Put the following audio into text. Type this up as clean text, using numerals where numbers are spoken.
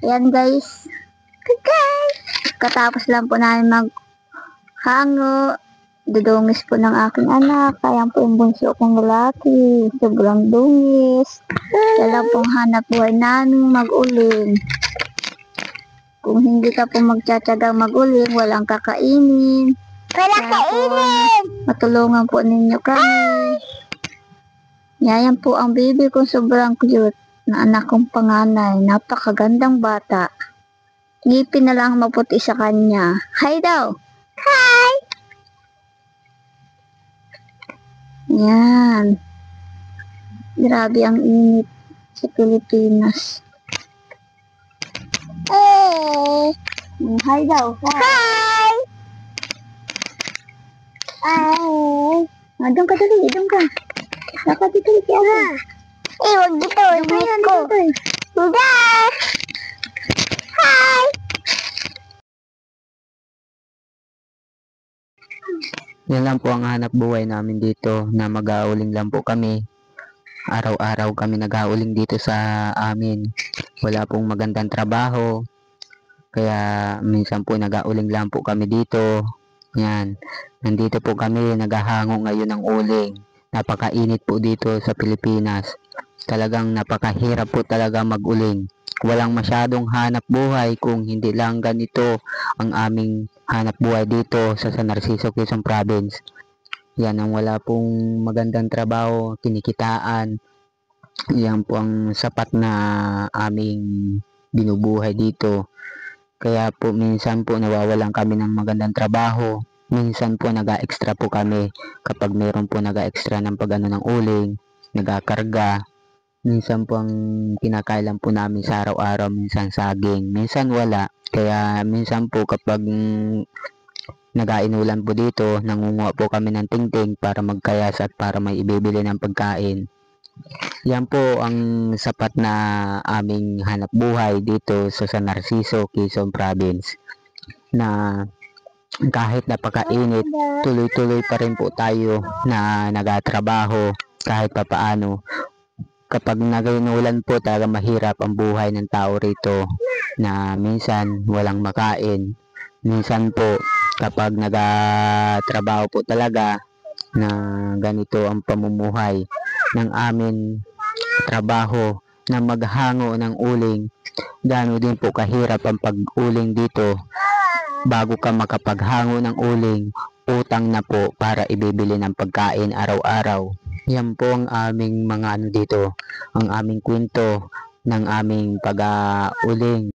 Ayan guys. Katapos lang po namin maghango. Dudungis po ng aking anak. Kaya po yung bunso kong lalaki. Sobrang dungis. Kaya lang pong hanap buhay namin mag-uling. Kung hindi ka po magtsatsagang mag-uling, walang kakainin. Walang kainin! Matulungan po ninyo kami. Yan po ang baby ko, sobrang cute na anak kong panganay. Napakagandang bata. Ngipin na lang maputi sa kanya. Hi daw! Hi! Yan. Grabe ang init sa Pilipinas. Hi daw. Hi! Hi! Doon ka dali, doon ka. Dapat dito si Ate. Huwag dito. Miss ko. Hindi. Hi! Yan lang po ang hanap buhay namin dito, na mag-auling lang po kami. Araw-araw kami nag-auling dito sa amin. Wala pong magandang trabaho. Kaya minsan po nag-auling lang po kami dito. Yan. Nandito po kami naghahango ngayon ng uling. Napakainit po dito sa Pilipinas. Talagang napakahirap po talaga mag-uling. Walang masyadong hanap buhay kung hindi lang ganito ang aming hanap buhay dito sa San Narciso, Quezon Province. Yan ang wala pong magandang trabaho, kinikitaan. Yan po ang sapat na aming binubuhay dito. Kaya po minsan po nawawalan kami ng magandang trabaho. Minsan po nag-extra po kami kapag mayroon po nag-extra ng pag-ano ng uling, nag-karga. Minsan po ang kinakailan po namin sa araw-araw, minsan saging, minsan wala. Kaya minsan po kapag nag-ainulan po dito, nangunguha po kami ng tingting para magkayas at para may ibibili ng pagkain. Yan po ang sapat na aming hanap buhay dito sa San Narciso, Quezon Province, na kahit napakainit, tuloy-tuloy pa rin po tayo na nagatrabaho kahit papaano. Kapag nag-inulan po, talaga mahirap ang buhay ng tao rito, na minsan walang makain. Minsan po kapag nagatrabaho po talaga, na ganito ang pamumuhay ng amin trabaho, na maghango ng uling. Gano'n din po kahirap ang pag-uling dito. Bago ka makapaghango ng uling, utang na po para ibibili ng pagkain araw-araw. Yan po ang aming mga dito, ang aming kwento ng aming pag-uling.